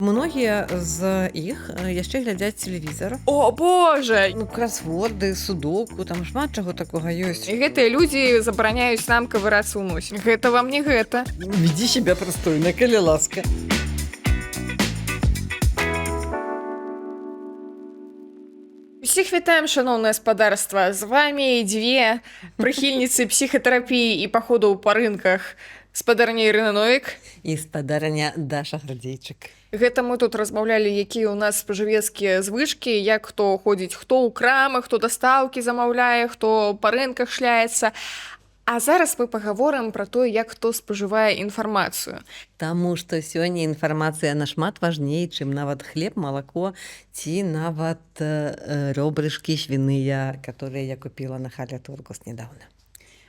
Многія з іх яшчэ глядзяць тэлевізор. О боже! Ну, красворды, судоку, там шмат чаго такога ёсць. І гэтыя людзі забараняюць нам кавырацца ў носе. Гэта вам не гэта. Ведзі себя прыстойна, калі ласка. Усіх вітаем, шаноўнае спадарства. З вамі дзве прыхільніцы псіхатэрапіі і паходаў па рынках. Спадарня Ірына Новік І спадарня Даша Градзейчык. Гэта мы тут размаўлялі, якія ў нас спажывецкія звычкі, як хто ходзіць, хто ў крамы, хто дастаўкі замаўляе, хто па рынках шляецца. А зараз мы пагаворым пра тое, як хто спажывае інфармацыю. Таму што сёння інфармацыя нашмат важней, чым нават хлеб, малако ці нават рёбрышкі свіныя, которые я купіла на Халя Тургус недавно.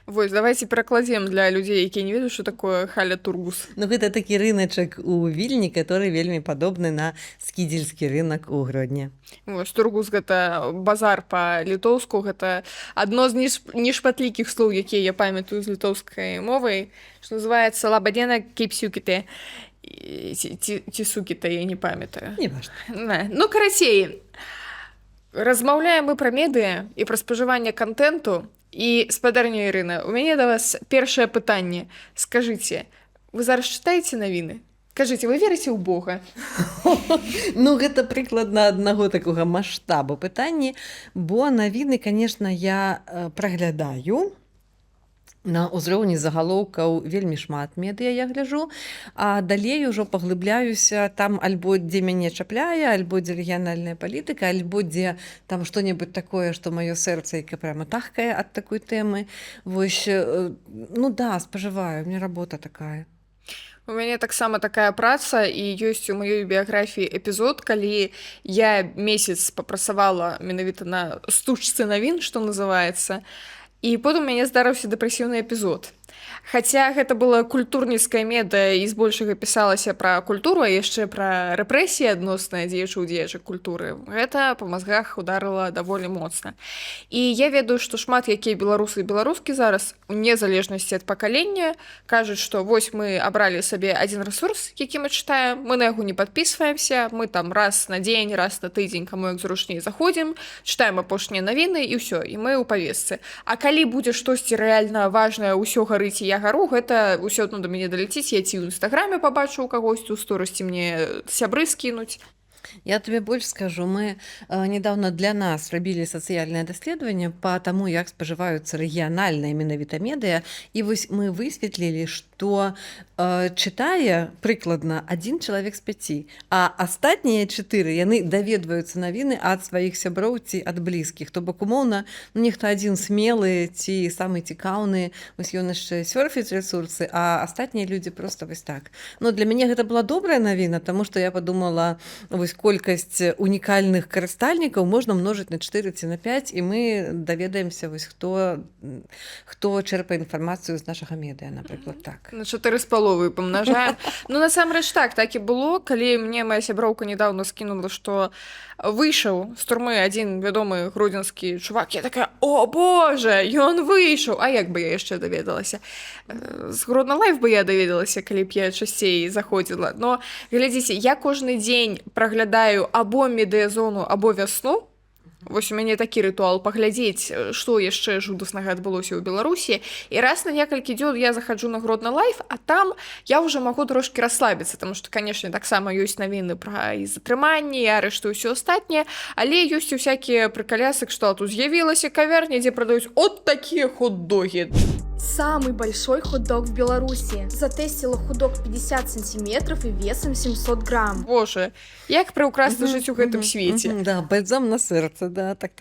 Вось, давайте перакладзем для людзей, якія не ведаюць, што такое Халя Тургус. Ну, гэта такі рыначак у Вільні, который вельмі падобны на скідзельскі рынак у Гродні. Вось, Тургус гэта базар па-літоўску, гэта адно з нешматлікіх слоў, якія я памятаю з літоўскай мовай, што называецца лабадзена кепсюкіте. Ці сукіта, я не памятаю. Не важна. Ну, карацей, размаўляем мы пра медыа і пра спажыванне кантэнту. І, спадарня Ірына, у мяне да вас першае пытанне. Скажыце, вы зараз чытаеце навіны? Кажыце, вы верыце ў Бога? Ну, гэта прыкладна аднаго такога маштабу пытанні, бо навіны, конечно, я праглядаю. На ўзроўні загалоўкаў вельмі шмат медыа я гляджу, а далей ужо паглыбляюся там альбо дзе мяне чапляе, альбо дзе рэгіянальная палітыка, альбо дзе там што-небудзь такое, што маё сэрца яке прямо тахкае ад такой тэмы. Вось, ну да, спажываю, у меня работа такая. У мяне таксама такая праца, і ёсць у маёй біяграфіі эпізод, калі я месяц папрацавала менавіта на стужцы навін, што называецца, і потым у мяне здарыўся дэпрэсіўны эпізод. Хаця гэта была культурніцкая медыа і збольшага пісалася пра культуру, а яшчэ пра рэпрэсіі адносныя дзеячак культуры. Гэта па мазгах ударыла даволі моцна. І я ведаю, што шмат якія беларусы і беларускі зараз, у незалежнасці ад пакалення, кажуць, што вось мы абралі сабе адзін рэсурс, які мы чытаем, мы на яго не падпісваемся, мы там раз на дзень, раз на тыдзень, каму як зручней заходзім, чытаем апошнія навіны і ўсё, і мы ў павесцы. А калі будзе штосьці рэальна важнае, ўсё гарыць і я гару, гэта ўсё адно да мяне даляціць, я ці ў інстаграме пабачу ў кагосьці, у сторысці мне сябры скінуць. Я тебе больш скажу, мы недавно для нас рабілі сацыяльнае даследаванне па таму, як спажываюцца рэгіянальныя менавіта медыа, і вось мы высветлілі, што чытае прыкладна 1 чалавек з 5, а астатнія 4 яны даведваюцца навіны ад сваіх сяброў ці ад блізкіх. То бок умоўна, ну, нехта адзін смелы ці самы цікаўны, вось ён яшчэ сёрфіць рэсурсы, а астатнія людзі проста вось так. Но для мяне гэта была добрая навіна, таму што я падумала, вось колькасць унікальных карыстальнікаў можна множыць на 4 ці на 5, і мы даведаемся, вось хто чэрпае інфармацыю з нашага медыа, напрыклад, так. На 4,5 памнажаем. Ну, насамрэч так і было, калі мне моя сяброўка недавно скінула, што выйшаў з турмы адзін вядомы гродзенскі чувак. Я такая, о боже, ён выйшаў! А як бы я яшчэ даведалася? З Гродна Лайф бы я даведалася, калі б я часцей заходзіла. Но, глядзіце, я кожны дзень праглядаю або медыазону, або вясну. Вось у мяне такі рытуал паглядзець, што яшчэ жудаснага адбылося ў Беларусі. І раз на некалькі дзён я захаджу на Гродна Лайф, а там я ўжо магу трошкі расслабіцца, таму што, канешне, таксама ёсць навіны пра і затрыманні, і арышты, і ўсё астатняе, але ёсць усякія прыкалясы, што тут з'явілася кавярня, дзе прадаюць от такія хот-догі. Самый большой хот-дог в Беларуси. Затестила хот-дог 50 сантиметров и весом 700 грамм. Боже, як прыўкрасна жыць у гэтым свеце. Да, бальзам на сэрца, да, так.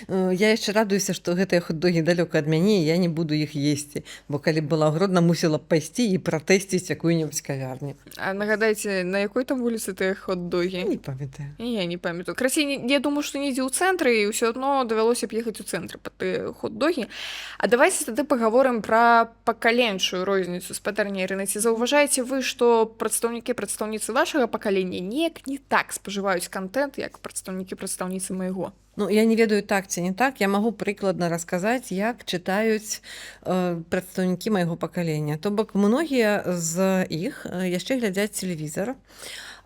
Я яшчэ радуюся, што гэтыя хот-догі далёка ад мяне, і я не буду іх есці, бо калі б была Гродна, мусіла б пайсці і пратэсціць якую-небудзь кавярню. А нагадайце, на якой там вуліцы тыя хот-догі? Не памятаю. Я не памятаю. Красей, я думаю, што недзе ў цэнтры, і ўсё адно давялося б ехаць у цэнтры па тыя хот-догі. А давайце тады паговорым пра пакаленчую розніцу. Спадарня Ірына, ці заўважаеце вы, што прадстаўніцы вашага пакалення неяк не так спажываюць кантэнт, як прадстаўніцы майго? Ну, я не ведаю так ці не так, я магу прыкладна расказаць, як чытаюць прадстаўнікі майго пакалення. То бок, многія з іх яшчэ глядзяць тэлевізор,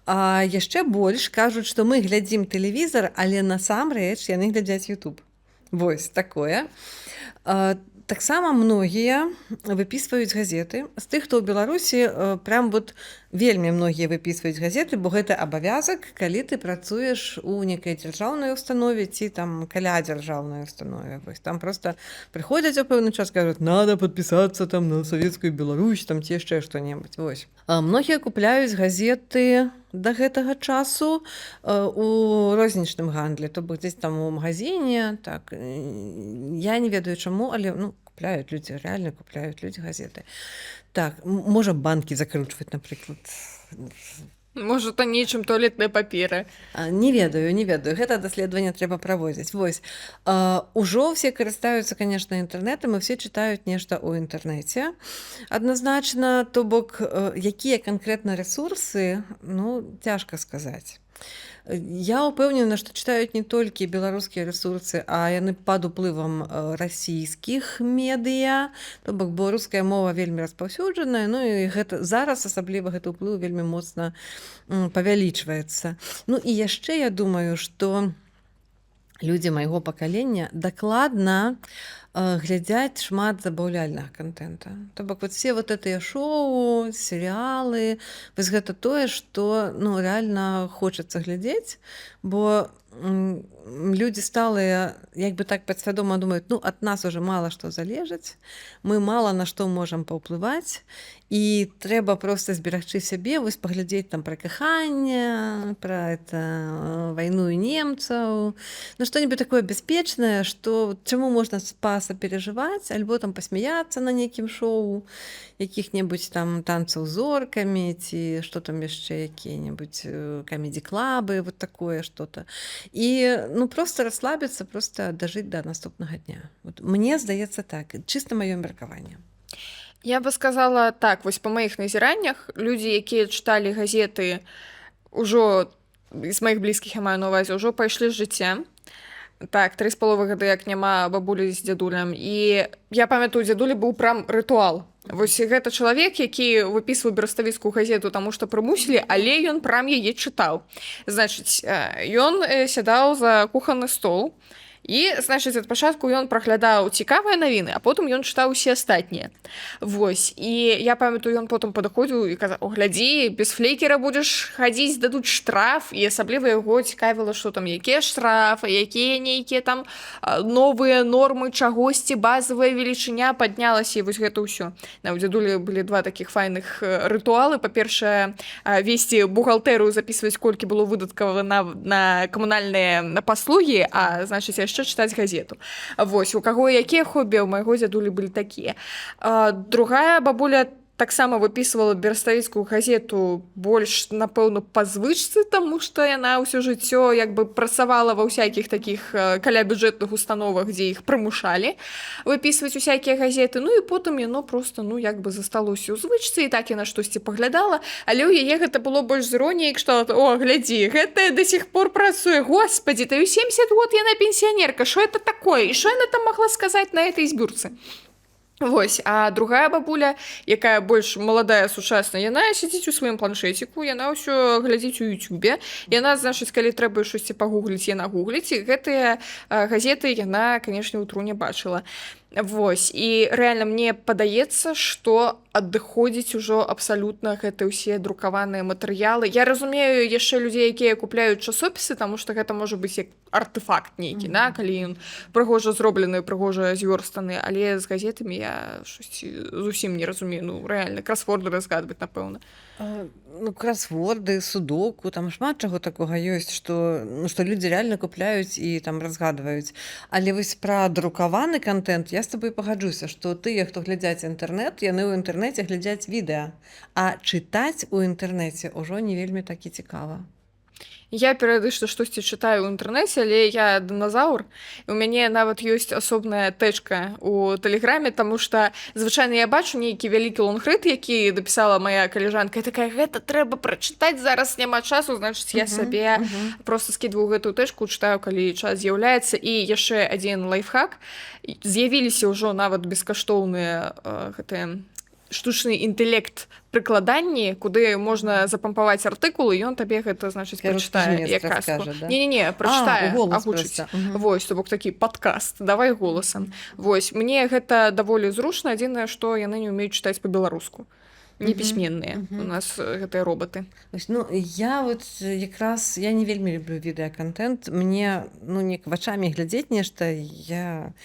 А яшчэ больш кажуць, што мы глядзім тэлевізар, але насамрэч яны глядзяць YouTube. Вось такое. Таксама многія выпісваюць газеты. З тых, хто ў Беларусі, прям вот вельмі многія выпісваюць газеты, бо гэта абавязак, калі ты працуеш у некай дзяржаўнай установе ці там каля дзяржаўнай установе. Вось там просто прыходзяць у пэўны час, кажуць, надо подпісацца там на савецкую Беларусь, там ці яшчэ што-небудзь. Вось. Многія купляюць газеты да гэтага часу у рознічным гандлі, то бок дзесь там у магазине, так, я не ведаю чаму, але купляюць людзі, рэальна купляюць людзі газеты. Так, можа банкі закручваць, напрыклад. Можа, то нечым туалетныя паперы. Не ведаю. Гэта даследаванне трэба праводзіць. Вось. Ужо ўсе карыстаюцца, канешне, інтэрнэтам, і ўсе чытаюць нешта ў інтэрнэце. Адназначна, то бок, якія канкрэтна рэсурсы, цяжка сказаць. Я ўпэўнена, што чытаюць не толькі беларускія рэсурсы, а яны пад уплывам расійскіх медыа, то бок, бо руская мова вельмі распаўсюджаная, і гэта зараз асабліва гэты ўплыў вельмі моцна павялічваецца. І яшчэ я думаю, што людзі майго пакалення дакладна глядзяць шмат забаўляльнага контента. То бок вот все вот гэтыя шоу, серыялы, вось гэта тое, што рэальна хочацца глядзець, бо людзі сталыя як бы так падсвядома думаюць, ад нас уже мала што залежыць, мы мала на што можам паўплываць, і трэба проста зберагчы сябе, вось паглядзець там пра каханне, пра вайну і немцаў, што-небудзь такое бяспечнае, што чаму можна пасаперажываць, альбо там пасмяяцца на нейкім шоу, якіх-небудзь там танцаў з зоркамі, ці што там яшчэ якія-небудзь камедзі-клабы, вот такое што-то. І проста расслабіцца, проста дажыць да наступнага дня. Вот, мне здаецца так, чыста маё меркаванне. Я бы сказала так, вось па маіх назіраннях, людзі, якія чыталі газеты ўжо, з маіх блізкіх я маю на ўвазе, ўжо пайшлі з жыцця. Так, 3,5 гады, як няма бабулі з дзядулем. І я памятаю, дзядулі быў прям рытуал. Вось гэта чалавек, які выпісваў бераставіцкую газету, таму што прымусілі, але ён прям яе чытаў. Значыць, ён сядаў за кухонны стол, і, значыць, ад пачатку ён праглядаў цікавыя навіны, а потым ён чытаў усе астатнія. Вось. І я памятаю, ён потым падыходзіў і казаў, глядзі, без флейкера будзеш хадзіць, дадуць штраф, і асабліва яго цікавіла, што там, якія штрафы, якія нейкія там новыя нормы чагосьці, базавая велічыня паднялася, і вось гэта ўсё. У дзядулі былі два такіх файных рытуалы. Па-першае, весці бухгалтэрыю, запісваць, колькі было выдаткава на камунальныя паслугі, а, значыць, яшчэ чытаць газету. Вось, у каго якія хобі, у майго дзядулі былі такія. Другая бабуля таксама выпісвала бераставіцкую газету больш, напэўна, па звычцы, таму што яна ўсё жыццё як бы працавала ва ўсякіх такіх калябюджэтных установах, дзе іх прымушалі выпісваць усякія газеты. І потым яно проста, як бы засталося ў звычцы, і так яна штосьці паглядала, але ў яе гэта было больш з іроніяй, кшталт, о, глядзі, гэтая да сіх пор працуе, господі, та ў 70 год яна пенсіянерка, што это такое, і што яна там магла сказаць на этой збюрцы? Вось, а другая бабуля, якая больш маладая, сучасная, яна сядзіць у сваім планшэціку, яна ўсё глядзіць у Ютубе, яна, значыць, калі трэба штосьці пагугліць, яна гугліць, і гэтыя газеты яна, канешне, ўтру не бачыла. Вось, і рэальна мне падаецца, што адыходзіць ужо абсалютна гэта ўсе друкаваныя матэрыялы. Я разумею яшчэ людзей, якія купляюць часопісы, таму што гэта можа быць як артефакт нейкі, калі ён прыгожа зроблены, прыгожа звёрстаны, але з газетамі я штосьці зусім не разумею, рэальна, красворды разгадваць, напэўна. Красворды, судоку, там шмат чаго такога ёсць, што людзі рэальна купляюць і там разгадваюць. Але вось пра друкаваны контент я з табой пагаджуся, што тыя, хто глядзяць інтэрнэт, яны ў інтэрнэце глядзяць відэа, а чытаць у інтэрнэце ўжо не вельмі такі цікава. Я перыядычна штосьці чытаю ў інтэрнэце, але я дыназаўр. У мяне нават ёсць асобная тэчка ў тэлеграме, таму што звычайна я бачу нейкі вялікі лонгрыд, які дапісала мая калежанка, і такая, гэта трэба прачытаць, зараз няма часу, значыць, я сабе проста скідваю гэтую тэчку, чытаю, калі час з'яўляецца. І яшчэ адзін лайфхак. З'явіліся ўжо нават бескаштоўныя гэтыя штучны інтэлект прыкладанні, куды можна запампаваць артыкулы, ён табе гэта, значыць, прачытае як казку. Да? Не-не-не, прачытае, голас агучыць. проста. Мгм. Вось, то бок такі падкаст, давай голасам. Вось, мне гэта даволі зручна, адзінае, што яны не ўмеюць чытаць па-беларуску. Непісьменныя у нас гэтыя робаты. Вось, ну, я вот якраз я не вельмі люблю відэакантэнт. Мне ну неяк вачамі глядзець нешта я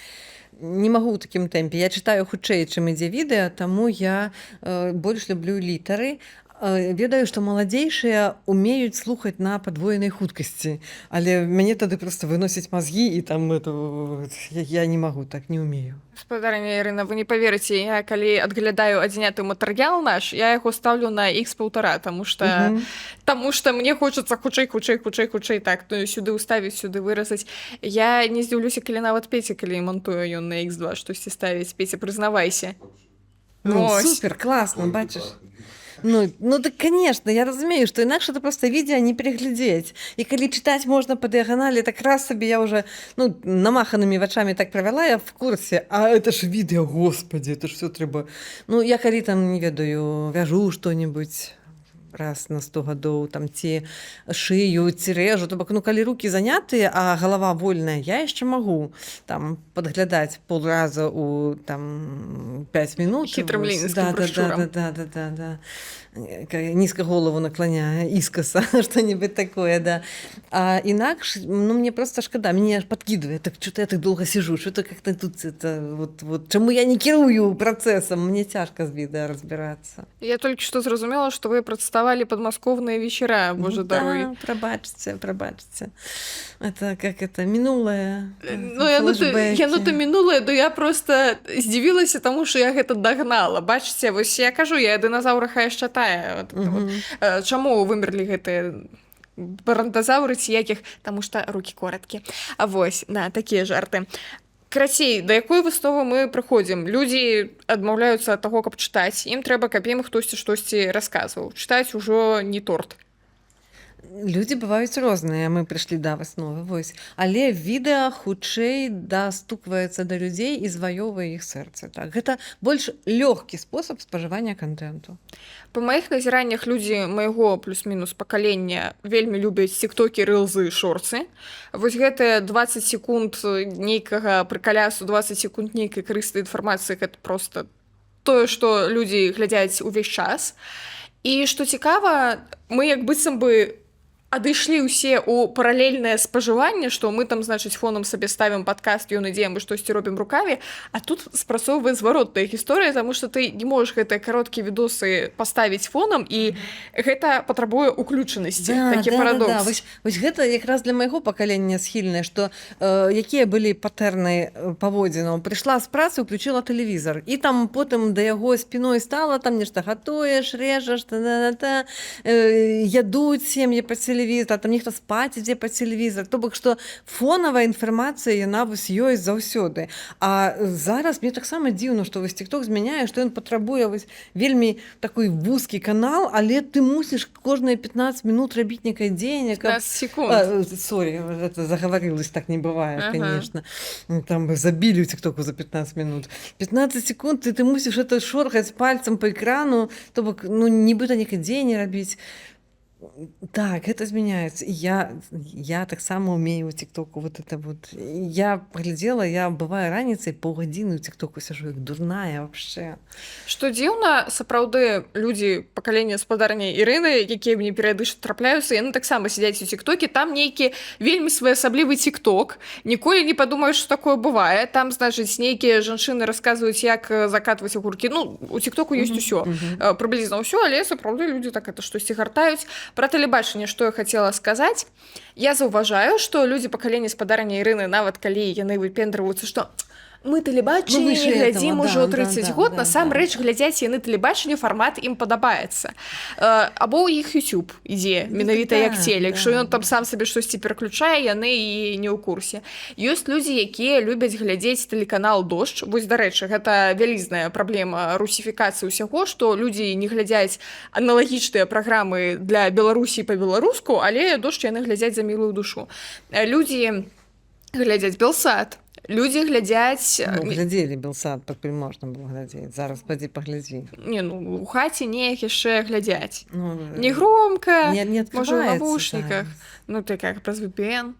не магу ў такім тэмпе. Я чытаю хутчэй, чым ідзе відэа, таму я больш люблю літары. Ведаю, што маладзейшыя умеюць слухаць на падвоенай хуткасці, але мяне тады проста выносяць мазгі і там я не магу, так не умею. Гаспадарыня Ірына, вы не паверыце, я калі адглядаю адзіняты матэрыял наш, я яго ставлю на X1,5, таму што мне хочацца хутчэй так, то сюды ўставіць, сюды выразаць. Я не здзіўлюся, калі нават Пеця, калі монтую ён на X2 штосьці ставіць. Пеця, прызнавайся. Ну, Ось. супер, класна, бачыш. Ну так, конечно, я разумею, што інакш это проста відэа не пераглядзець. І калі чытаць можна па дыяганалі, так раз сабе я уже намаханымі вачамі так правяла, я в курсе. А это ж відэа, господи, это ж все трэба. Ну, я калі там, не ведаю, вяжу што-небудзь раз на 100 гадоў, там, ці шыю, ці рэжу, то бок, ну, калі рукі занятыя, а галава вольная, я яшчэ магу там падглядаць полраза у там 5 минут. Хітрым ленінскім прышчурам. Да. Низко голову наклоняя, искоса, что-нибудь такое, да. А инакш, ну, мне просто шкода, меня аж подкидывает, так что-то я так долго сижу, что-то как-то тут это, вот, чему я не кірую процессом, мне тяжко з відео разбираться. Я толькі што зразумела, што вы прадставалі падмасковныя вечера, боже даруй. Да, пробачьте. Это как это, минулое, Ну, яно-то мінулае, то я просто здзівілася, таму што я гэта дагнала. Бачыце, вось я кажу, я дыназаўра хай чытае. Чаму вымерлі гэтыя барандазаўры ці якіх? Таму што рукі кораткія. А вось, да, такія жарты. Карацей, да якой высновы мы прыходзім? Людзі адмаўляюцца ад таго, каб чытаць. Ім трэба, каб ім хтосьці штосьці расказваў. Чытаць ужо не торт. Людзі бываюць розныя, мы прыйшлі да высновы, вось. Але відэа хутчэй дастукваецца да людзей і зваёўвае іх сэрца. Так. Гэта больш лёгкі спосаб спажывання контенту. Па маіх назіраннях людзі майго плюс-мінус пакалення вельмі любяць тиктокі, рылзы, шорцы. Вось гэтыя 20 секунд нейкага прыкалясу, 20 секунд нейкай карыснай інфармацыі, гэта проста тое, што людзі глядзяць увесь час. І што цікава, мы як быццам бы адышлі ўсе ў паралельнае спажыванне, што мы там, значыць, фонам сабе ставім падкаст, ён ідзе, мы штосьці робім рукаві, а тут спрацоўвае зваротная гісторыя, таму што ты не можаш гэтыя кароткія відосы паставіць фонам, і гэта патрабуе уключанасці. Такі парадокс. Вось гэта якраз для майго пакалення схільнае, што якія былі патэрны паводзінаў. Прыйшла з працы, уключила тэлевізар, і там потым да яго спіной стала, там нешта гатуеш, рэжаш, ядуць сем'і па телевізор, там нехта спаць ідзе па телевізор. То бок, што фонавая інфармацыя, яна вось ёсць заўсёды. А зараз мне таксама дзіўна, што вось TikTok змяняе, што ён патрабуе вось вельмі такой вузкі канал, але ты мусіш кожныя 15 минут рабіць некае дзеянне. 15 секунд. Сорі, это заговорилась, так не бывае, конечно. Там забілі ў TikToку за 15 минут. 15 секунд, і ты мусіш это шоргаць пальцам по экрану, то бок, ну, нібыта некае дзеянне рабіць. Так, это змяняецца. Я таксама умею ў тиктоку вот это вот. Я паглядзела, я бывае раніцай паўгадзіны ў тиктоку сяжу, як дурная вообще. Што дзіўна, сапраўды людзі пакалення спадарняй Ірыны, якія мне перыядычна трапляюцца, яны таксама сядзяць у тиктоке, там нейкі вельмі своеасаблівы тикток. Ніколі не падумаеш, што такое бывае. Там, значыць, нейкія жанчыны расказваюць, як закатваць агуркі. Ну, у тиктоку ёсць усё. Прыблізна ўсё, але сапраўды людзі так это штосьці гартаюць. Пра тэлебачанне, што я хацела сказаць, я заўважаю, што людзі пакалення спадарня Ірыны, нават калі яны выпендрываюцца, што мы тэлебачанне не глядзім ужо 30 год, насамрэч глядзяць яны тэлебачанне, фармат ім падабаецца. Або ў іх YouTube ідзе, менавіта як телек, што ён там сам сабе штосьці пераключае, яны і не ў курсе. Ёсць людзі, якія любяць глядзець тэлеканал «Дождж». Вось, дарэчы, гэта вялізная праблема русіфікацыі ўсяго, што людзі не глядзяць аналагічныя праграмы для Беларусі па-беларуску, але «Дождж» яны глядзяць за мілую душу. Людзі глядзяць Белсат, Людзі глядзяць Ну, глядзелі Белсат, пакуль можна было глядзець. Зараз падзі паглядзі. не, ну, у хаце неяк яшчэ глядзяць. Ну, Не громко, не можа, ў открываецца навушніках. зараз. Ну, ты как, праз VPN?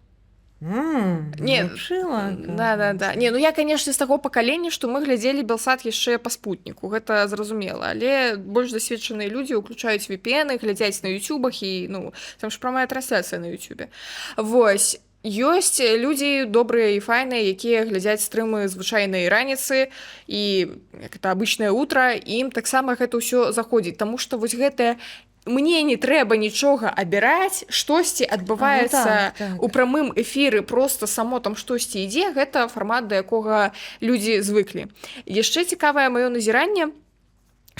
Не, Не, вучыла. Да. Не, ну я, конечно, з таго пакалення, што мы глядзелі Белсат яшчэ па спутніку, гэта зразумела, але больш дасведчаныя людзі ўключаюць VPN, глядзяць на ютубах і, ну, там ж прамая трансляцыя на ютубе. Вось. Ёсць людзі добрыя і файныя, якія глядзяць стрымы звычайнай раніцы і як это абычнае утра, і ім таксама гэта ўсё заходзіць, таму што вось гэтае мне не трэба нічога абіраць, штосьці адбываецца так. у прамым эфіры, просто само там штосьці ідзе, гэта фармат, да якога людзі звыклі. Яшчэ цікавае маё назіранне,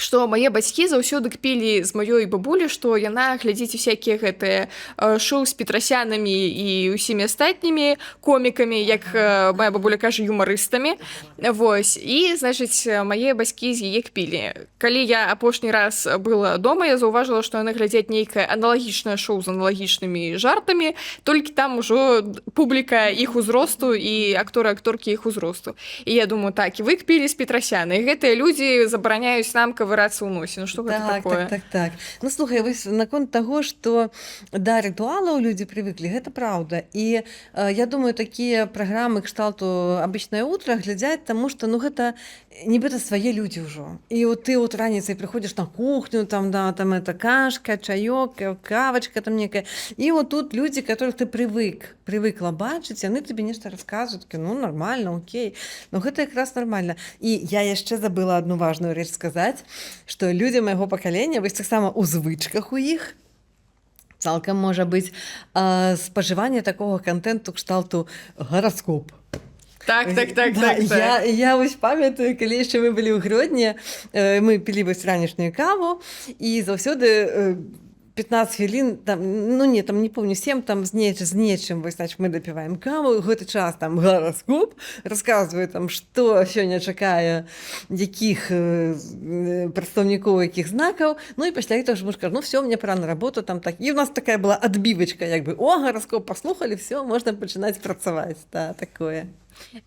што мае бацькі заўсёды кпілі з маёй бабулі, што яна глядзіць усякія гэтыя шоу з петрасянамі і ўсімі астатнімі комікамі, як моя бабуля кажа, юмарыстамі. Вось. І, значыць, мае бацькі з яе кпілі. Калі я апошні раз была дома, я заўважыла, што яны глядзяць нейкае аналагічнае шоу з аналагічнымі жартамі, толькі там ужо публіка іх узросту і акторы-акторкі іх узросту. І я думаю, так, і вы кпілі з петрасяна, і гэтыя людзі забараняюць нам ковыраться у носе. Ну что это такое? Так. Ну, слухай, вось наконт таго, што да рытуалаў людзі прывыклі, гэта праўда. І я думаю, такія праграмы кшталту «Абычнае утро» глядзяць, таму што, ну, гэта нібыта свае людзі ўжо. І от ты от раніцай прыходзіш на кухню, там, да, там это кашка, чаёк, кавачка там некая. І вот тут людзі, которых ты прывыкла бачыць, яны тебе нешта расказваюць, ну, нормально, окей. Ну, гэта якраз нормально. І я яшчэ забыла одну важную рэч сказаць, што людзі майго пакалення, вось таксама ў звычках у іх цалкам можа быць спажыванне такога контенту кшталту гараскоп. Так. Я вось памятаю, калі яшчэ мы былі ў Гродні, мы пілі вось ранішнюю каву, і заўсёды 15 хвілін, там, ну не, там не помню, 7 там з нечым, вось, значит, мы дапіваем каву, і гэты час там гараскоп расказвае там, што сёння чакае, якіх прадстаўнікоў, якіх знакаў, ну і пасля этого ж муж кажа, ну все, мне пора на работу, там так. І у нас такая была адбівачка, як бы, о, гараскоп паслухалі, все, можна пачынаць працаваць, да, такое.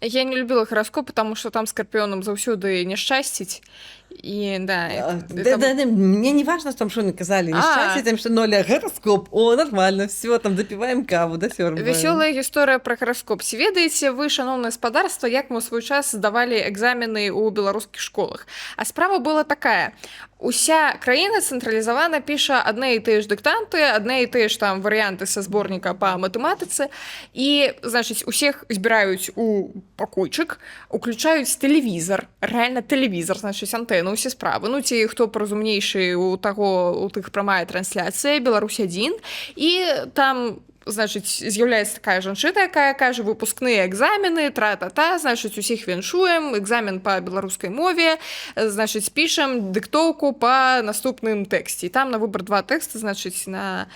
Я не любила гороскоп, потому что там скорпионом заўсёды няшчасціць. И да, мне не важно, там что наказали, несчастье, там что ноль гороскоп, о, нормально, все, там допиваем каву, да, сёрбаем. Веселая история про гороскоп. Ці ведаеце вы, шановне спадарства, як мы ў свой час здавали экзамены ў беларускіх школах? А справа была такая. Уся краіна цэнтралізавана піша адны і тыя ж дыктанты, адны і тыя ж там варыянты са зборніка па матэматыцы, і, значыць, усіх збіраюць у пакойчык, уключаюць тэлевізор, реально тэлевізор, значыць, антэну, усе справы. Ну, ці хто паразумнейшы у тых прамая трансляцыя, Беларусь-1, і там, значыць, з'яўляецца такая жанчына, якая кажа, выпускныя экзамены, тра-та-та, значыць, усіх віншуем, экзамен па беларускай мове, значыць, пішам дыктоўку па наступным тэксце. І там на выбар 2 тэксты, значыць, на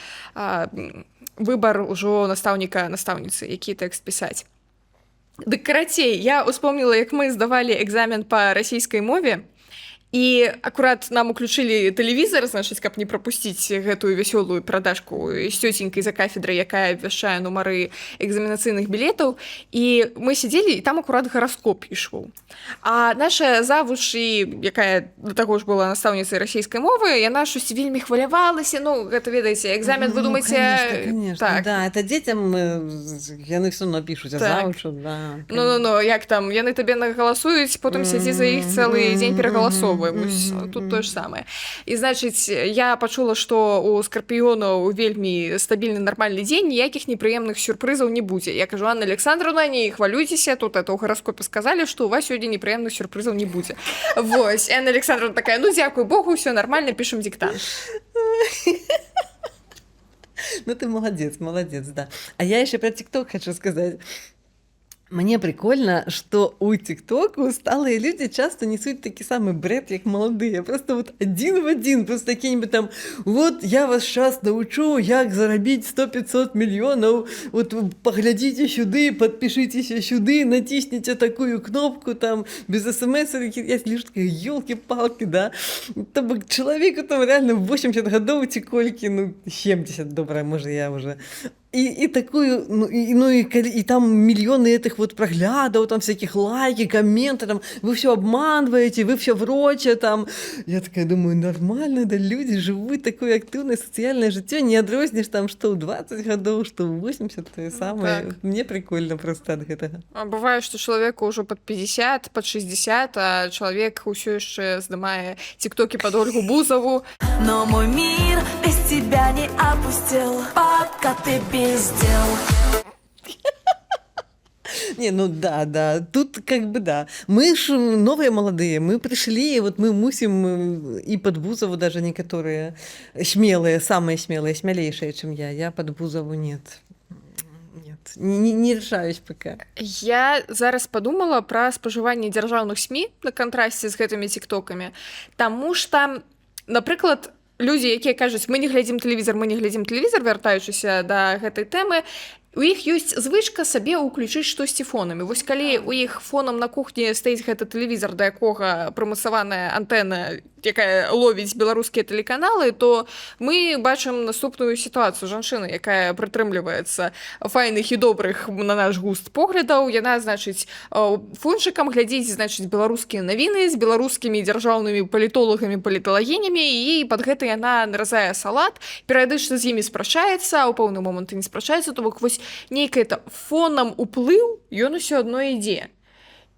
выбар ужо настаўніцы, які тэкст пісаць. Дык карацей, я успомніла, як мы здавалі экзамен па расійскай мове, і акурат нам уключылі тэлевізор, значыць, каб не прапусціць гэтую вясёлую прадажку з цёценькай за кафедрай, якая абвяшчае нумары экзаменацыйных білетаў, і мы сядзелі, і там акурат гараскоп ішоў. А наша завуч, якая да таго ж была настаўніцай расійскай мовы, яна щось вельмі хвалявалася, ну, гэта, ведаеце, экзамен, вы думаеце... Конечно, так. Да, это дзецям яны все напішуць, а так. Завучу, да. Ну, як там, яны табе нагаласуюць, потым сядзі за іх цэлы дзень перагаласоўваць. Тут то ж самае. І, значыць, я пачула, што у скарпіёнаў вельмі стабільны нармальны дзень, ніякіх непрыемных сюрпрызаў не будзе. Я кажу, Анна Александровна, не хвалюйцеся, тут это ў гараскопе сказалі, што у вас сёння непрыемных сюрпрызаў не будзе. Вось, Анна Александровна такая, ну, дзякуй Богу, ўсё нармальна, пішам диктант. Ну, ты молодец, да. А я еще про ТикТок хочу сказать. Мне прикольно, что у ТикТоку сталые люди часто несут такі самый бред, як молодые. Просто вот один в один, просто какие-нибудь там, вот я вас сейчас научу, як зарабіць 100-500 миллионов, вот поглядите сюды, подпишитесь сюды, натисните такую кнопку там, без смс, я лежу такая, ёлки-палки, да. Там человеку там реально 80 годов ці колькі, ну 70, добра, може я уже... и такую, и там миллионы этих вот проглядов, там всяких лайки, комменты, там, вы все обманываете, вы все вроче, там. Я такая думаю, нормально, да, люди живут такое активное социальное життя, не адрознишь там, что у 20 годов, что у 80, то самое. так. Мне прикольно просто от гэтага. А бывае, што чалавеку ўжо пад 50, пад 60, а чалавек ўсё яшчэ здымае тиктокі пад Ольгу Бузову. Но мой мир без тебя не опустел, пока ты без дел. Не, ну да, тут как бы да. Мы ж новые молодые, мы пришли, и вот мы мусим и под Бузову даже некоторые смелые, самые смелые, смелейшие, чем я. Я под Бузову нет. Нет, не решаюсь пока. Я зараз подумала пра спажыванне дзяржаўных СМі на кантрасце з гэтымі тиктокамі, таму што, напрыклад, людзі, якія кажуць, мы не глядзім тэлевізар, вяртаючыся да гэтай тэмы, у іх ёсць звычка сабе ўключыць штосьці фонамі. Вось калі у іх фонам на кухні стаіць гэты тэлевізар, да якога прымацаваная антэна, якая ловіць беларускія тэлеканалы, то мы бачым наступную сітуацыю. Жанчына, якая прытрымліваецца файных і добрых на наш густ поглядаў, яна, значыць, фончыкам глядзіць, значыць, беларускія навіны з беларускімі дзяржаўнымі палітолагамі, паліталагінямі, і пад гэта яна наразае салат, перыядычна з імі спрачаецца, а ў пэўны момант і не спрачаецца, то бок вось нейкі фонам уплыў, ён усё адно ідзе.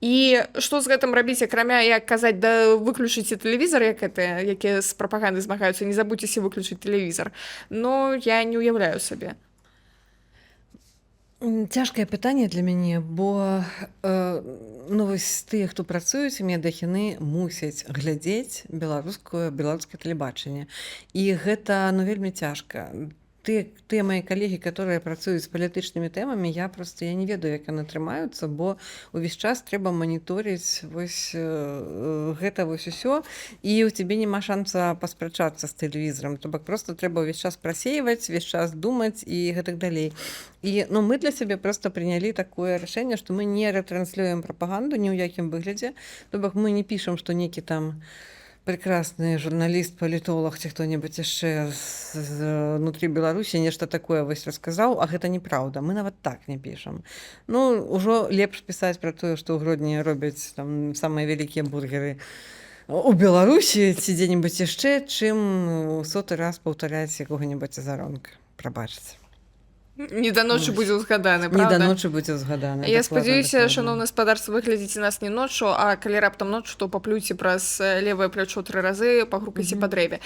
І што з гэтым рабіць, акрамя як казаць, да выключыце тэлевізар, якія з прапаганды змагаюцца, не забудзьцеся выключыць тэлевізар. Но я не ўяўляю сабе. Цяжкае пытанне для мяне, бо ну, вось тыя, хто працуюць у медыях, яны мусяць глядзець беларускае тэлебачанне. І гэта ну, вельмі цяжка. Тыя мои калегі, которые працуюць з палітычнымі тэмамі, я не ведаю, як яны трымаюцца, бо увесь час трэба маніторыць вось гэта вось усё, і ў цябе няма шанса паспрачацца з тэлевізарам. То бок просто трэба ўвесь час прасеиваць, увесь час думаць і гэтак далей. І ну, мы для сябе просто прынялі такое рашэнне, што мы не рэтранслюем прапаганду ні ў якім выглядзе. То бок мы не пішам, што некі там прекрасный журналіст, палітолог ці хто-небудзь яшчэ внутри Беларусі нешта такое вось расказаў, а гэта неправда. Мы нават так не пішам. Ну, ужо лепш пісаць пра тое, што ў Гродні робяць там самыя вялікія бургеры у Беларусі ці дзе-небудзь яшчэ, чым у соты раз паўтаряць якога-небудзь азаронка. Прабачце. Не да ночы будзе ўзгаданы, Не правда? да ночы будзе ўзгаданы. Я спадзяюся, шановна гаспадарства, вы глядзіце нас не ноччу, а калі раптам ноччу, то паплюйце праз левае плячо 3 разы, пагрукайце па дрэве.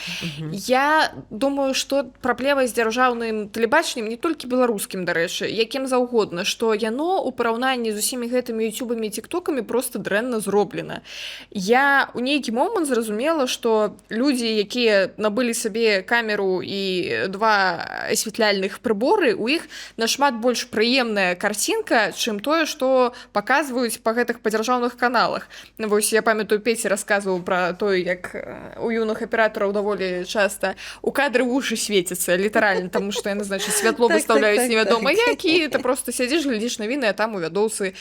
Я думаю, што праблема з дзяржаўным тэлебачаннем, не толькі беларускім, дарэчы, якім заўгодна, што яно ў параўнанні з усімі гэтымі ютубамі і тиктокамі проста дрэнна зроблена. Я ў нейкі момант зразумела, што людзі, якія набылі сабе камеру і 2 асвятляльных прыборы, у іх нашмат больш прыемная карцінка, чым тое, што паказваюць па гэтых падзяржаўных каналах. Вось я памятаю, Пеці расказваў пра тое, як у юных аператараў даволі часта у кадры вушы свецяцца, літаральна, таму што яны, значыць, святло выстаўляюць невядома як, і ты просто сядзіш, глядзіш навіны, а там у вядоўцы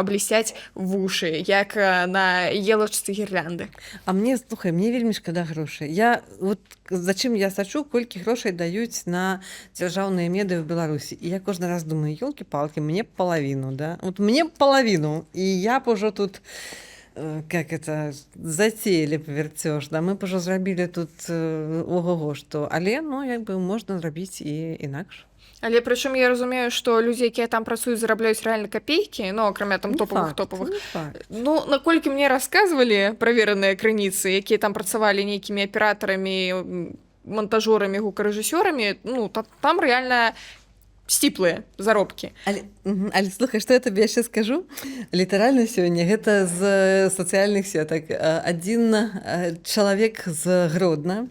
блісцяць вушы, як на елачцы гірлянды. А мне, слухай, мне вельмі шкада грошай. Вот за чым я сачу, колькі грошай даюць на дзяржаўныя медыа ў Беларусі. І я кожны раз думаю, ёлкі-палкі, мне половину, да? Вот мне половину. І я б ужо тут, как это, затеяли павярцёж, да? Мы б ужо зрабілі тут ого-го што. Але, ну, як бы можна зрабіць і інакш. Але прычым я разумею, што людзі, якія там працуюць, зарабляюць рэальна капейкі, ну, акрамя там топовых. Ну, наколькі мне расказвалі правераныя крыніцы, якія там працавалі нейкімі аператарамі, монтажёрамі, гукарэжысёрамі, ну, там рэальна сціплыя заробкі. Але слухай, што я табе яшчэ скажу? Літаральна сёння гэта з сацыяльных сетак. Адзін чалавек з Гродна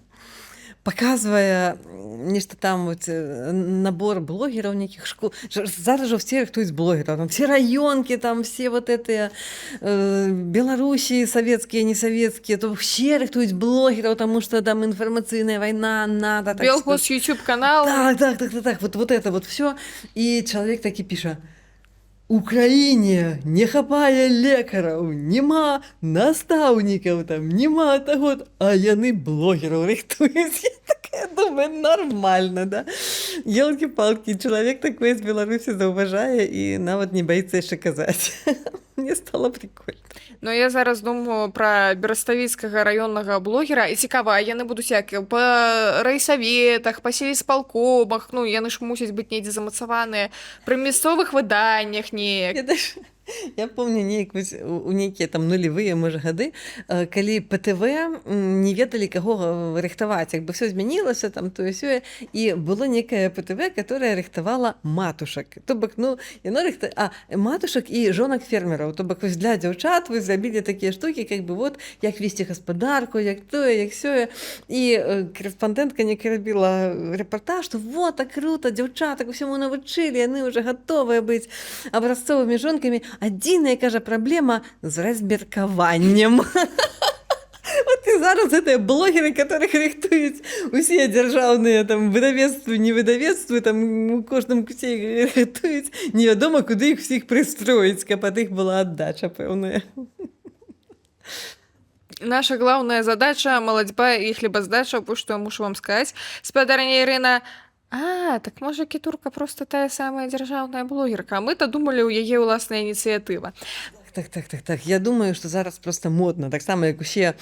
показывая нешта там вот, набор блогеров неких школ. Зараз же все рыхтуюць блогеров. Там все районки, там все вот эти Беларуси советские, не советские, то все рыхтуюць блогеров, потому что там информационная война, надо. Белгос, YouTube канал. Так. Вот это вот все. И человек таки пишет: у краіне не хапае лекараў, нема настаўнікаў, там нема таго, а яны блогераў рыхтуюць. Я такая думаю, нормально, да? Ёлкі-палкі, чалавек такое з Беларусі заўважае і нават не баіцца яшчэ казаць. Мне стало прикольно. Ну, я зараз думаю пра бераставіцкага раённага блогера, і цікава, яны будуць як па райсаветах, па сельспалкомах, ну, яны ж мусяць быць недзе замацаваныя, пры мясцовых выданнях неяк. Я помню неяк у нейкія там нулевыя, можа, гады, калі ПТВ не ведалі, каго рыхтаваць, як бы все змянілася, там тое-сёе, і было некае ПТВ, которое рыхтавала матушак. То бок, ну, яно матушак і жонак фермераў. То бок, вось для дзяўчат вы зрабілі такія штукі, как бы вот, як весці гаспадарку, як тое, як сёе. І корэспандэнтка неяк рабіла рэпартаж, што вот, так круто, дзяўчатак усяму навучылі, яны ўжо гатовыя быць абразцовымі жонкамі. Адзіная, кажа, праблема з размеркаваннем. Вот і зараз гэтыя блогеры, которых рыхтуюць усе дзяржаўныя там выдавецтвы, не выдавецтвы, там у кожным куце рыхтуюць, невядома, куды іх усіх прыстроіць, каб ад іх была аддача пэўная. Наша главная задача — молодьба и хлебоздача, вот что я мушу вам сказать. Спадарня Ірына, так можа Кітурка просто тая самая дзяржаўная блогерка, а мы-то думалі, у яе ўласная ініцыятыва. Так. Я думаю, што зараз просто модна. Таксама, як усе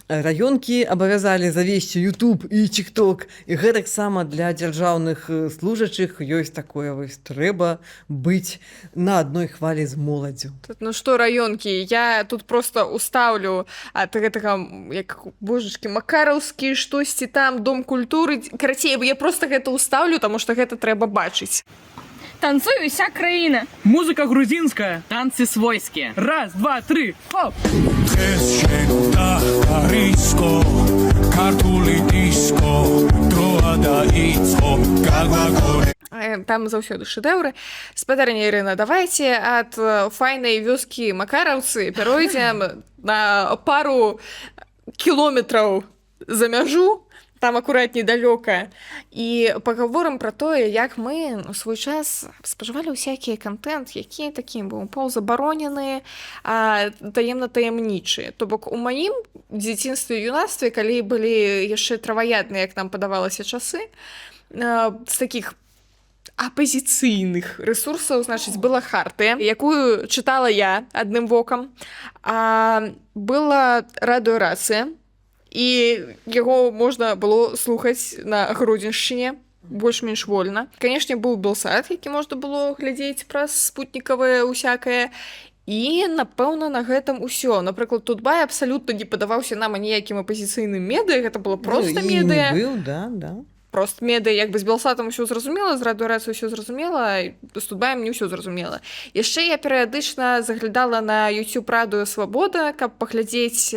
раёнкі абавязалі завесці YouTube і TikTok. І гэтаксама для дзяржаўных служачых ёсць такое вось. Трэба быць на адной хвалі з моладзю. Ну што, раёнкі, я тут просто устаўлю ад гэтага, як, божачкі, макараўскі, штосьці там, дом культуры. Карацей, я просто гэта устаўлю, таму што гэта трэба бачыць. Танцуй уся країна. Музика грузинська, танці свойські. Раз, два, три, хоп! Там заўсёды шэдэўры. Спадарня Ірына, давайте ад файнай вёскі Макараўцы перайдзем на пару кілометраў за мяжу, там акурат недалёка, і пагаворым пра тое, як мы у свой час спажывалі ўсякі контент, які такі быў паўзабаронены, таемна-таямнічы. То бок у маім дзяцінстве і юнацтве, калі былі яшчэ траваядныя, як нам падавалася, часы, з такіх апазіцыйных рэсурсаў, значыць, была Хартыя, якую чытала я адным вокам, была радыёрацыя, і яго можна было слухаць на Гродзеншчыне больш-менш вольна. Канешне, быў Белсат, які можна было глядзець праз спутнікавае ўсякае. І, напэўна, на гэтым усё. Напрыклад, Тутбай абсалютна не падаваўся нам аніякім апазіцыйным медыа, гэта было проста медыа. Быў, да. Прост медыа, як бы з Белсатам усё зразумела, з радыёрацыяй усё зразумела, з Тутбаем не ўсё зразумела. Яшчэ я перыядычна заглядала на YouTube радыё Свабода, каб паглядзець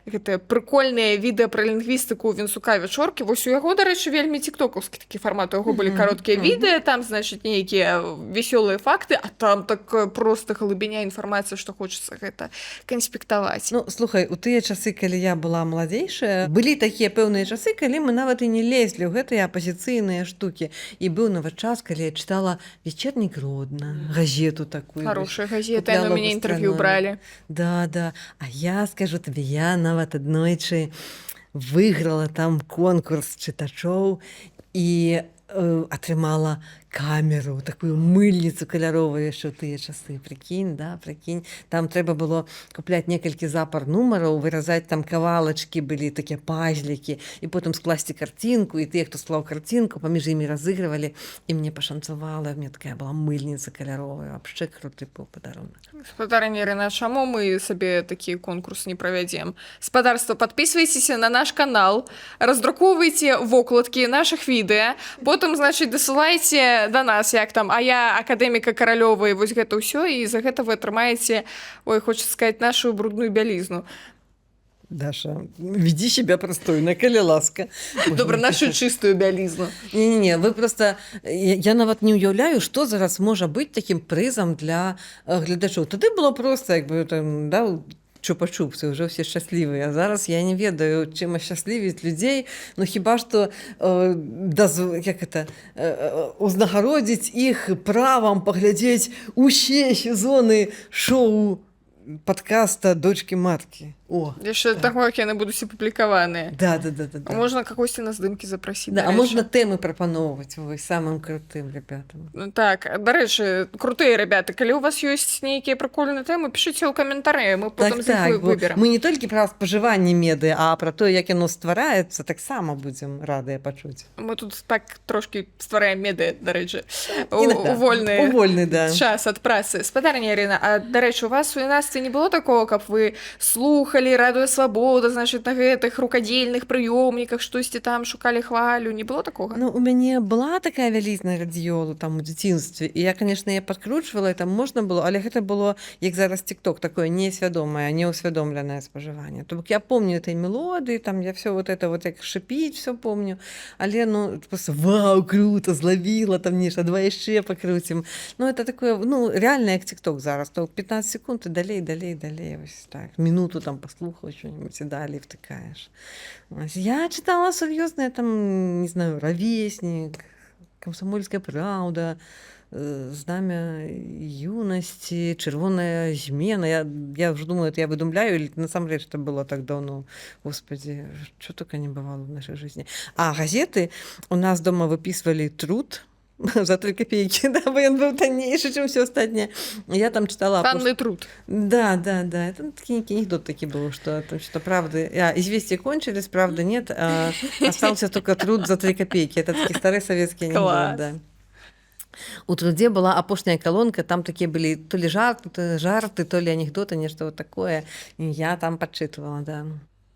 гэтыя прыкольныя відэа пра лінгвістыку Венцука Вячоркі. Вось у яго, дарэчы, вельмі тиктокаўскі такі фармат. У яго былі кароткія відэа, там, значыць, нейкія весёлыя факты, а там такая проста глыбіня інфармацыя, што хочацца гэта канспектаваць. Ну, слухай, у тыя часы, калі я была маладзейшая, былі такія пэўныя часы, калі мы нават і не лезлі ў гэтыя апазіцыйныя штукі. І быў нават час, калі я чытала «Вечерний Гродно», газету такую. Хорошая газета, яны ў мяне інтэрв'ю бралі. Да. А я скажу табе, я нават аднойчы выйграла там конкурс чытачоў і атрымала камеру, такую мыльніцу каляровую яшчэ ў тыя часы. Прыкінь. Там трэба было купляць некалькі запар нумараў, выразаць там кавалачкі, былі такія пазлікі, і потым скласці карцінку, і тыя, хто склаў карцінку, паміж імі разыгрывалі, і мне пашанцавала, мне такая была мыльніца каляровая, вообще круты быў падарунак. Спадарня Ірына, чаму мы сабе такі конкурс не правядзем? Спадарства, подписывайтеся на наш канал, раздрукоўвайце вокладкі нашых відэа, потым, значыць, дасылайце да нас, як там, а я акадэміка Каралёва, і вось гэта ўсё, і за гэта вы атрымаеце, хочется сказать, нашу брудную бялізну. Даша, веди себя простойно, калі ласка. Добра, нашу чыстую бялізну. Не, вы просто... Я нават не уяўляю, што зараз можа быць такім прызам для гледачоў. Тады было просто, як бы, там, да, чупа-чупсы, уже все шчаслівыя. А зараз я не ведаю, чым ашчаслівіць людзей, ну хіба што узнагародзіць іх правам паглядзець усе сезоны шоу падкаста дочкі маткі. О, Яшчэ таго, як яны будуць апублікаваныя. да. А можна кагосьці на здымкі запрасіць. Да, а дарэчы. можна тэмы прапаноўваць вось самым крутым ребятам. Ну, так, дарэчы, крутыя ребята, калі у вас ёсць нейкія прыкольныя тэмы, пішыце ў каментары, мы потым з іх бо выберам. мы не толькі пра спажыванне медыа, а пра тое, як яно ствараецца, таксама будзем радыя пачуць. Мы тут так трошкі ствараем медыа, дарэчы, Інакда. у вольны Да. час ад працы. Спадарня Ірына, а дарэчы, у вас у юнацтве не было такого, каб вы слухалі радыё Свабода, значыць, на гэтых рукадзельных прыёмніках штосьці там шукалі хвалю, не было такога? Ну, у мяне была такая вялізная радыёла там у дзяцінстве, і я, конечно, падкручвала, і там можна было, але гэта было, як зараз TikTok, такое несвядомае, неўсвядомленае спажыванне. То бок я помню этой мелодыі, там я все вот это вот як шипіць, все помню, але ну просто вау, круто, зловіла там нешта, давай яшчэ пакруцім. Ну, это такое, ну, реально як TikTok зараз, то 15 секунд і далей, вось так, минуту там послухаў что-нибудь и далее втыкаешь. Я читала серьезные там, не знаю, «Ровесник», «Комсомольская правда», «Знамя юности», «Червоная змена». Я уже думаю, это я выдумляю, или на самом деле это было так давно. Господи, что только не бывало в нашей жизни. А газеты у нас дома выписывали «Труд», за 3 копейки, да, бо ён быў таннейшы, чым все астатняе. Я там читала... Панный труд. Да. Это такі анекдот такі быў, что правды... известия кончились, правды нет, а остался только труд за 3 копейки. Это такі стары савецкі анекдот, да. У «Труде» была апошняя колонка, там такие были то ли жарты, то ли анекдоты, нешта вот такое. И я там подчитывала, да.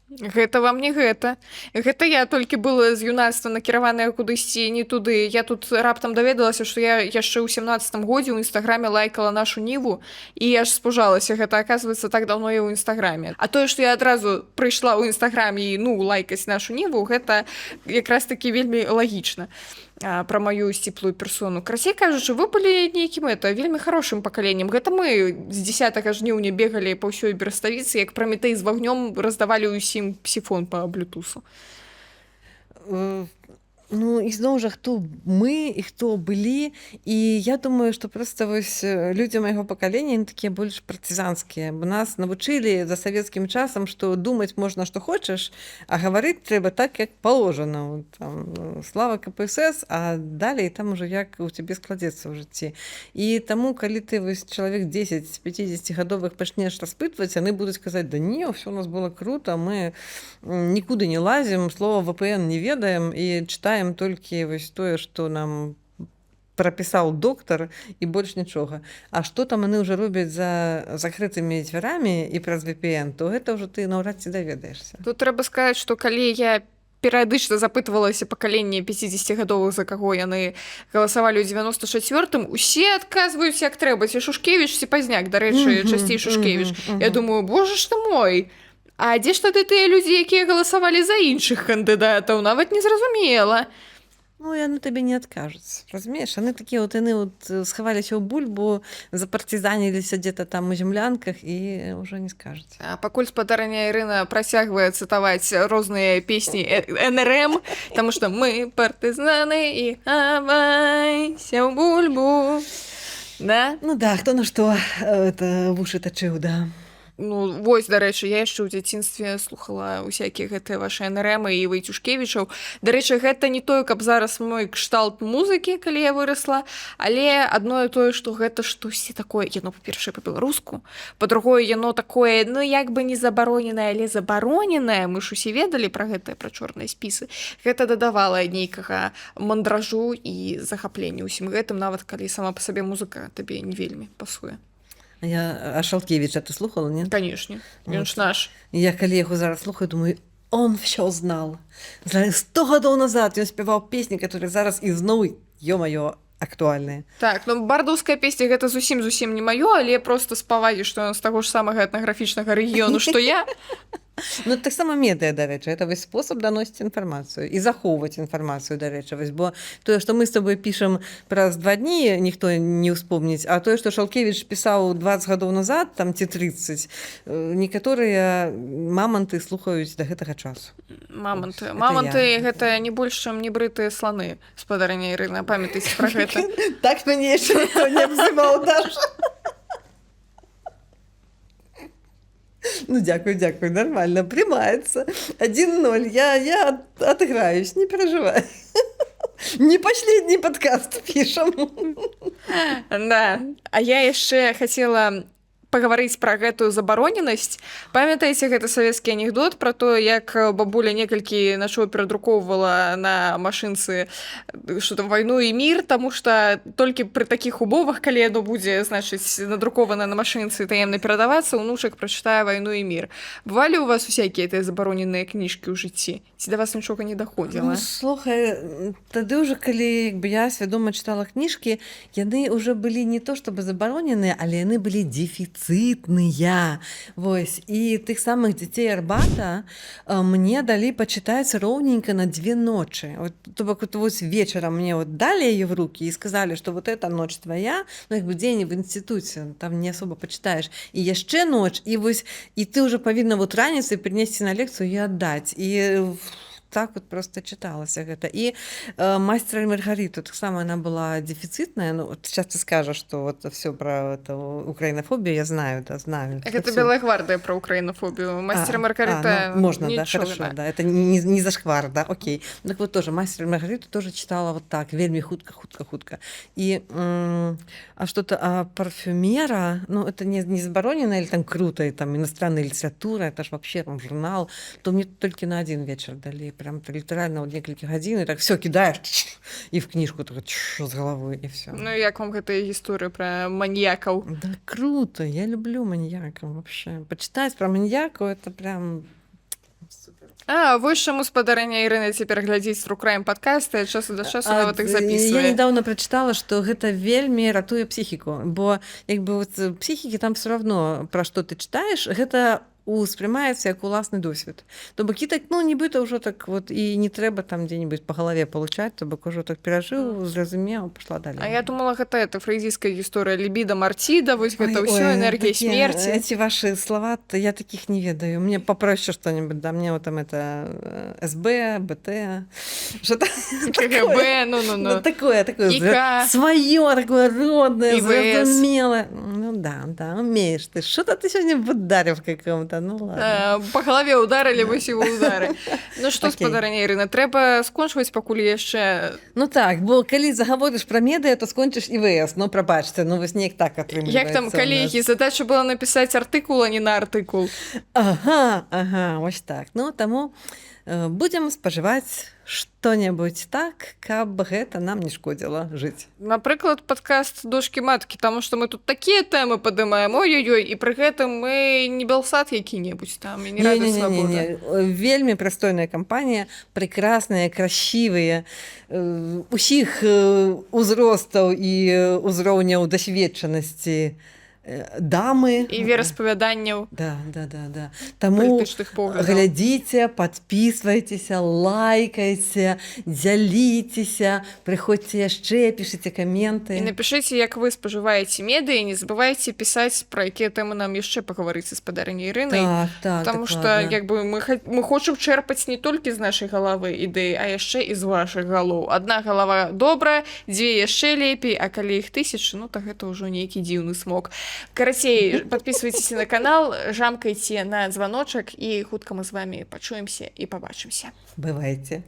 Гэта вам не гэта. Гэта я толькі была з юнацтва накіраваная кудысьці не туды. Я тут раптам даведалася, што я яшчэ ў 17 годзе ў інстаграме лайкала нашу ніву, і я ж спужалася, гэта аказваецца так даўно я ў інстаграме. А тое, што я адразу прыйшла ў інстаграме і лайкаць нашу ніву, гэта якраз такі вельмі лагічна. Пра маю сціплую персону. Красей кажучы, вы былі нейкім вельмі хорошым пакаленнем. Гэта мы з 10 жніўня бегалі па ўсёй Бераставіцы, як Праметэй з вагнём раздавалі ўсім псіфон па блютусу. Ну, ізноў жа, хто мы і хто былі, і я думаю, што проста вось людзі майго пакалення, яны такія больш партызанскія, бо нас навучылі за савецкім часам, што думаць можна што хочаш, а гаварыць трэба так, як паложана. Там, слава КПСС, а далей там ужо як у цябе складзецца ў жыцці. І таму, калі ты вось чалавек 10-50гадовых пачнеш распытваць, яны будуць казаць: да не, ўсё у нас было круто, мы нікуды не лазім, слова VPN не ведаем і чытаем толькі вось тое, што нам прапісаў доктар і больш нічога. А што там яны ўжо робяць за закрытымі дзвярамі і праз VPN, то гэта ўжо ты наўрад ці даведаешся. Тут трэба сказаць, што калі я перыядычна запытвалася пакаленне 50гадовых, за каго яны галасавалі ў 94-м, усе адказваюць як трэба. Ці Шушкевіч, ці Пазняк, дарэчы, часцей Шушкевіч. Я думаю, боже ж ты мой! А дзе ж тады тыя людзі, якія галасавалі за іншых кандыдатаў? Нават не зразумела. Ну, яны табе не адкажуць. Разумееш, яны такія яны схаваліся ў бульбу, запартызаніліся дзе-то там у землянках і ўжо не скажуць. А пакуль спадарня Ірына працягвае цытаваць розныя песні НРМ, таму што мы партызаны і хавайся ў бульбу. Да? Ну да, хто на што вушы тачыў, да. Ну, вось, дарэчы, я яшчэ ў дзяцінстве слухала усякія гэтыя вашы НРМы і Вайцюшкевічаў. Дарэчы, гэта не тое, каб зараз мой кшталт музыкі, калі я вырасла, але адно і тое, што гэта штосьці такое, яно, па-першае, па-беларуску, па-другое, яно такое, ну, як бы не забароненае, але забароненае, мы ж усе ведалі пра гэтае, пра чорныя спісы. Гэта дадавала нейкага мандражу і захаплення ўсім гэтым, нават калі сама па сабе музыка табе не вельмі пасуе. А Шалкевіча ты слухала, не? Канешне, ён ж наш. Я калі яго зараз слухаю, думаю, он все знал. 100 гадоў назад ён спяваў песні, которые зараз ізноў, ё-маё, актуальныя. Так, ну бардаўская песня гэта зусім не маё, але проста з павагі, што ён з таго ж самага этнаграфічнага рэгіёну, што я. Ну, таксама медыа, дарэчы, это вось спосаб даносіць інфармацыю і захоўваць інфармацыю, дарэчы, вось, бо тое, што мы з табой пішам праз 2 дні, ніхто не ўспомніць, а тое, што Шалкевіч пісаў 20 гадоў назад, там ці 30, некаторыя маманты слухаюць да гэтага часу. Маманты. Ось, Маманты гэта не больш, чым небрытыя сланы, спадарня Ірына, памятайце пра гэта. Так мяне яшчэ ніхто не абзываў даже. Ну, дзякуй, нормально, прымаецца. 1-0, я отыграюсь, не переживай. Не последний подкаст пішам. Да. А я яшчэ хацела пагаварыць пра гэтую забароненасць. Памятаеце гэты савецкі анекдот пра то, як бабуля некалькі начоў перадрукоўвала на машынцы, што там вайну і мір, таму што толькі пры такіх умовах, калі яно будзе, значыць, надрукавана на машынцы таемна перадавацца, унучак прачытае вайну і мір. Бывалі ў вас усякія тыя забароненыя кніжкі ў жыцці? Ці да вас нічога не даходзіла? Ну, слухай, тады ўжо, калі я свядома чытала кніжкі, яны ўжо былі не то, чтобы забароненыя, але яны былі дефіцытныя. Вось. І тых самых дзяцей Арбата мне далі пачытаць роўненька на 2 ночы. То бок вось вечарам мне далі яе в рукі і сказалі, што вот эта ноч твоя, ну, як бы дзень в інстытуце, там не асоба пачытаеш. І яшчэ ноч, і вось, і ты ўжо павінна вот раніцай прынесці на лекцыю і аддаць. І так вот просто чыталася гэта. І «Мастера і Маргариту» таксама она была дефіцытная. Ну, вот сейчас ты скажешь, что вот все про украинофобию я знаю, да, знаю. Гэта Белая гвардыя пра украинофобію. «Мастер і Маргарита» ну, можно, да, нічога, хорошо, да. Это не зашквар, да, окей. Так вот тоже «Мастер и Маргариту» тоже читала вот так, вельми хутка. И а что-то парфюмера, ну, это не заборонено или там круто, и там иностранная литература, это ж вообще там журнал, то мне только на 1 вечер дали. Прям літаральна вот некалькі гадзін, і так все кідаеш і в кніжку так з головы, і все. Ну, як вам гэтая гісторыя пра маньякаў? Да круто, я люблю маньяков вообще. Почитать про маньяков, это прям супер. А, вось чаму спадарня Ірына цяпер глядзіць True Crime падкасты, ад часу да часу нават іх Я запісвае. недавно прачытала, што гэта вельмі ратуе псіхіку, бо як бы вот псіхікі там все равно пра што ты чытаеш, гэта успрымаецца як уласны досвед. То бок і так, ну, нібыта ўжо так вот, і не трэба там дзе-нибудь па галаве получаць, то бок ужо так перажыў, зразумеў, пашла далей. А я думала, гэта фрейдзійская гісторыя лібіда Мартіда, вось гэта ўсё, энергія смерці. Эти ваши слова, я таких не ведаю. Мне попроще что-нибудь, да, мне вот там это СБ, БТ, что-то КГБ, ну. Такое ИК. свое, такое родное, ИВС. зразумелое. Ну да, умеешь ты. Что-то ты сегодня ударив какому-то, ну ладно. Па галаве ударылі, вось і ўдары. Ну што, Окей. спадарня Ірына, трэба скончваць, пакуль яшчэ... Ну так, бо калі загаворыш пра медыа, то скончыш ІВС. Ну, прабачце, ну вось неяк так атрымліваецца. Як там, калегі, задача была напісаць артыкул, а не на артыкул. Ага, вось так. Ну, таму будзем спажываць што-небудзь так, каб гэта нам не шкодзіла жыць. Напрыклад, падкаст «Дошкі-маткі», таму што мы тут такія тэмы падымаем, ой-ой-ой, і пры гэтым мы не белсад які-небудзь там, і не рада свабода. Вельмі прыстойная кампанія, прекрасныя, красивыя, усіх узростаў і узроўняў дасведчанасці дамы. І вераспавяданняў. Да. Таму Палітычных поглядаў. глядзіце, падпісвайцеся, лайкайце, дзяліцеся, прыходзьце яшчэ, пішыце каменты. І напішыце, як вы спажываеце медыа, і не забывайце пісаць, пра якія тэмы нам яшчэ пагаварыць з спадарняй Ірынай. Так, Таму што як бы мы хочам чэрпаць не толькі з нашай галавы ідэі, а яшчэ і з вашых галоў. Адна галава добрая, 2 яшчэ лепей, а калі іх 1000, ну то гэта ўжо нейкі дзіўны смок. Карацей, подписывайтесь на канал, жамкайце на званочак, і хутка мы з вами пачуемся і пабачымся. Бывайце.